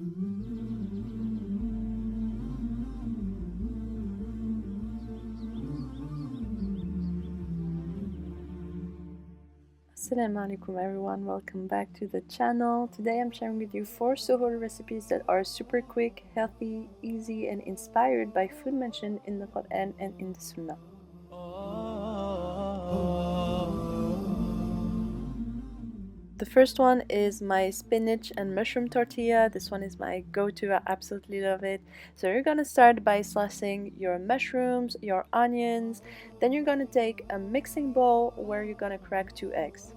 Assalamu alaikum everyone, welcome back to the channel. Today I'm sharing with you 4 suhoor recipes that are super quick, healthy, easy and inspired by food mentioned in the Quran and in the Sunnah. The first one is my spinach and mushroom tortilla. This one is my go-to, I absolutely love it. So you're gonna start by slicing your mushrooms, your onions, then you're gonna take a mixing bowl where you're gonna crack 2 eggs.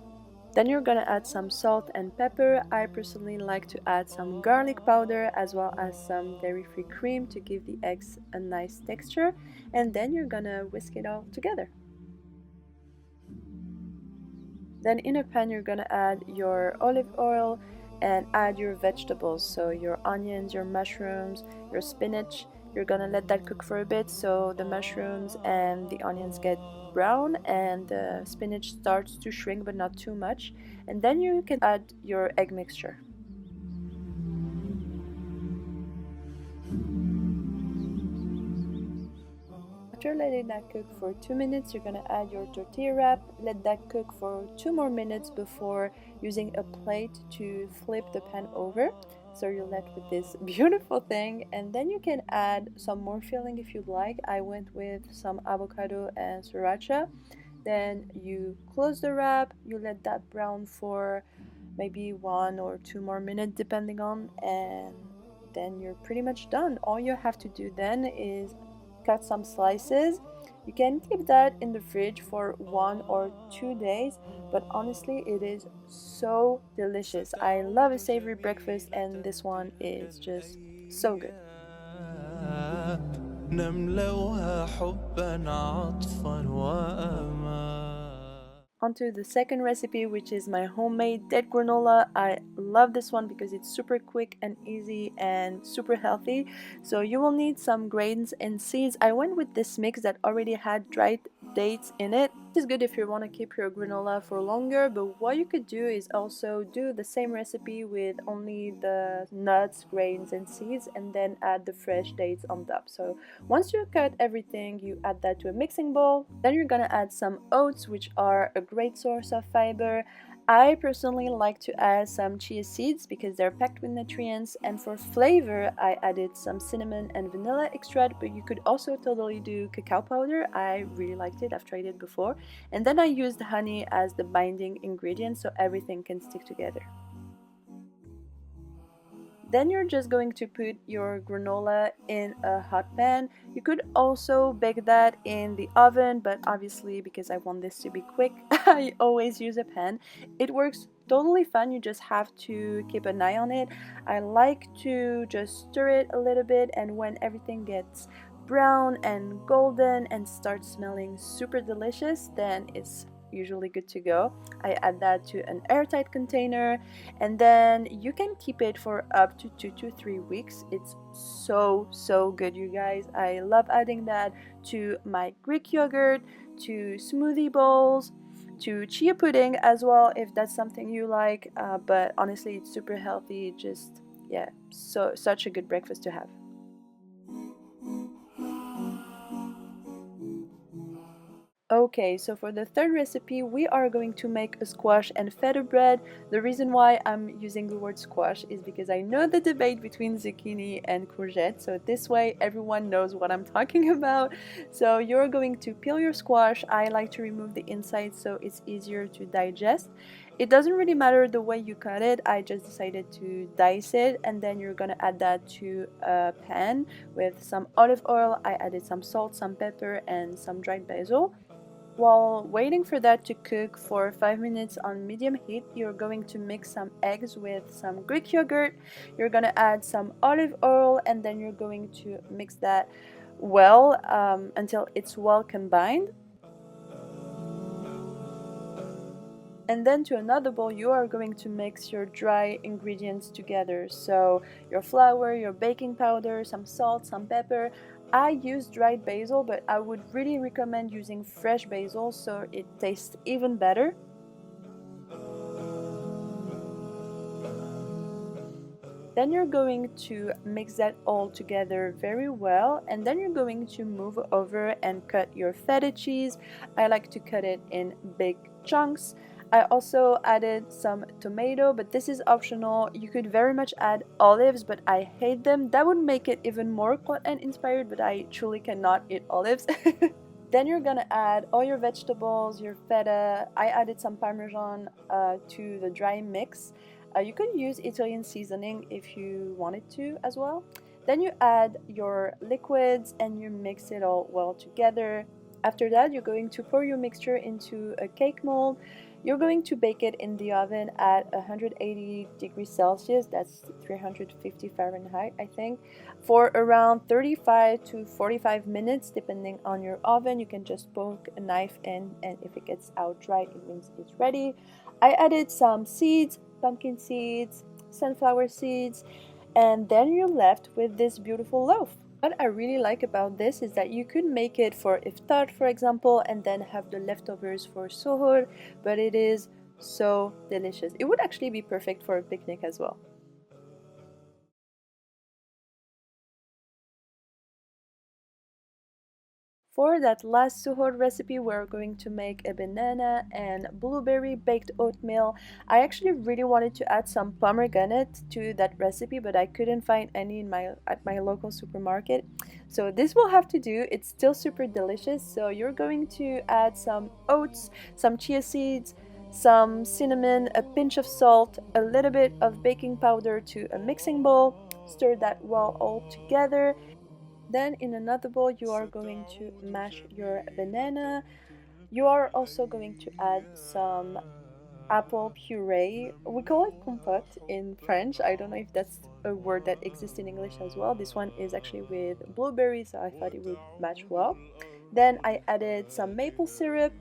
Then you're gonna add some salt and pepper. I personally like to add some garlic powder as well as some dairy-free cream to give the eggs a nice texture, and then you're gonna whisk it all together. Then in a pan you're gonna add your olive oil and add your vegetables, so your onions, your mushrooms, your spinach. You're gonna let that cook for a bit so the mushrooms and the onions get brown and the spinach starts to shrink but not too much, and then you can add your egg mixture. After letting that cook for 2 minutes, you're gonna add your tortilla wrap, let that cook for 2 more minutes before using a plate to flip the pan over. So you're left with this beautiful thing, and then you can add some more filling if you'd like. I went with some avocado and sriracha. Then you close the wrap, you let that brown for maybe 1 or 2 more minutes depending on, and then you're pretty much done. All you have to do then is cut some slices. You can keep that in the fridge for 1 or 2 days, but honestly it is so delicious. I love a savory breakfast and this one is just so good. Onto the second recipe, which is my homemade dead granola. I love this one because it's super quick and easy and super healthy. So you will need some grains and seeds. I went with this mix that already had dried dates in it. This is good if you want to keep your granola for longer, but what you could do is also do the same recipe with only the nuts, grains and seeds, and then add the fresh dates on top. So once you cut everything, you add that to a mixing bowl. Then you're gonna add some oats, which are a great source of fiber. I personally like to add some chia seeds because they're packed with nutrients, and for flavor I added some cinnamon and vanilla extract, but you could also totally do cacao powder. I really liked it, I've tried it before. And then I used honey as the binding ingredient so everything can stick together. Then you're just going to put your granola in a hot pan. You could also bake that in the oven, but obviously because I want this to be quick, I always use a pan. It works totally fine, you just have to keep an eye on it. I like to just stir it a little bit, and when everything gets brown and golden and starts smelling super delicious, then it's usually good to go. I add that to an airtight container, and then you can keep it for up to 2 to 3 weeks. It's so good, you guys. I love adding that to my Greek yogurt, to smoothie bowls, to chia pudding as well if that's something you like, but honestly it's super healthy. Just yeah, such a good breakfast to have. Okay, so for the third recipe, we are going to make a squash and feta bread. The reason why I'm using the word squash is because I know the debate between zucchini and courgette, so this way everyone knows what I'm talking about. So you're going to peel your squash. I like to remove the inside so it's easier to digest. It doesn't really matter the way you cut it, I just decided to dice it, and then you're gonna add that to a pan with some olive oil. I added some salt, some pepper, and some dried basil. While waiting for that to cook for 5 minutes on medium heat, you're going to mix some eggs with some Greek yogurt. You're going to add some olive oil, and then you're going to mix that well until it's well combined. And then to another bowl, you are going to mix your dry ingredients together. So your flour, your baking powder, some salt, some pepper. I use dried basil, but I would really recommend using fresh basil so it tastes even better. Then you're going to mix that all together very well, and then you're going to move over and cut your feta cheese. I like to cut it in big chunks. I also added some tomato, but this is optional. You could very much add olives, but I hate them. That would make it even more Quran inspired, but I truly cannot eat olives. Then you're gonna add all your vegetables, your feta. I added some parmesan to the dry mix. You could use Italian seasoning if you wanted to as well. Then you add your liquids and you mix it all well together. After that, you're going to pour your mixture into a cake mold. You're going to bake it in the oven at 180 degrees Celsius, that's 350 Fahrenheit, I think, for around 35 to 45 minutes, depending on your oven. You can just poke a knife in, and if it gets out dry, it means it's ready. I added some seeds, pumpkin seeds, sunflower seeds, and then you're left with this beautiful loaf. What I really like about this is that you could make it for iftar, for example, and then have the leftovers for suhoor, but it is so delicious. It would actually be perfect for a picnic as well. For that last suhoor recipe, we're going to make a banana and blueberry baked oatmeal. I actually really wanted to add some pomegranate to that recipe, but I couldn't find any in at my local supermarket. So this will have to do. It's still super delicious. So you're going to add some oats, some chia seeds, some cinnamon, a pinch of salt, a little bit of baking powder to a mixing bowl. Stir that well all together. Then in another bowl you are going to mash your banana. You are also going to add some apple puree. We call it compote in French. I don't know if that's a word that exists in English as well. This one is actually with blueberries, so I thought it would match well. Then I added some maple syrup.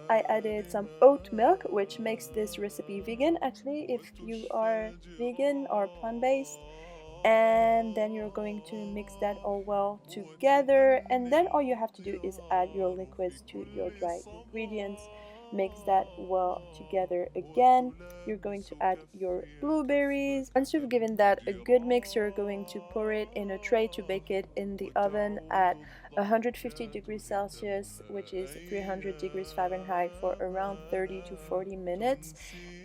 I added some oat milk, which makes this recipe vegan actually if you are vegan or plant-based. And then you're going to mix that all well together, and then all you have to do is add your liquids to your dry ingredients. Mix that well together again. You're going to add your blueberries. Once you've given that a good mix, you're going to pour it in a tray to bake it in the oven at 150 degrees Celsius, which is 300 degrees Fahrenheit, for around 30 to 40 minutes.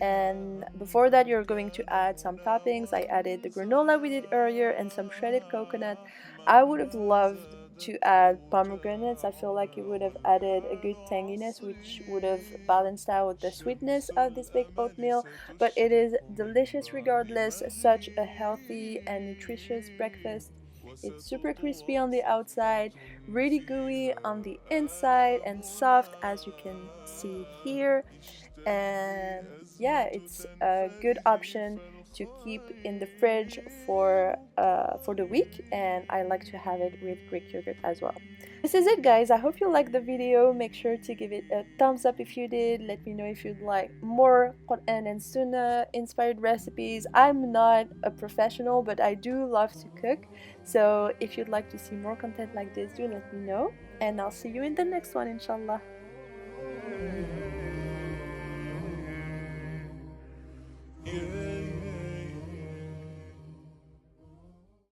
And before that, you're going to add some toppings. I added the granola we did earlier and some shredded coconut. I would have loved to add pomegranates. I feel like it would have added a good tanginess, which would have balanced out the sweetness of this baked oatmeal. But it is delicious regardless. Such a healthy and nutritious breakfast. It's super crispy on the outside, really gooey on the inside, and soft as you can see here. And yeah, it's a good option to keep in the fridge for the week, and I like to have it with Greek yogurt as well. This is it, guys. I hope you liked the video. Make sure to give it a thumbs up if you did. Let me know if you'd like more Quran and Sunnah inspired recipes. I'm not a professional, but I do love to cook, so if you'd like to see more content like this, do let me know, and I'll see you in the next one, inshallah.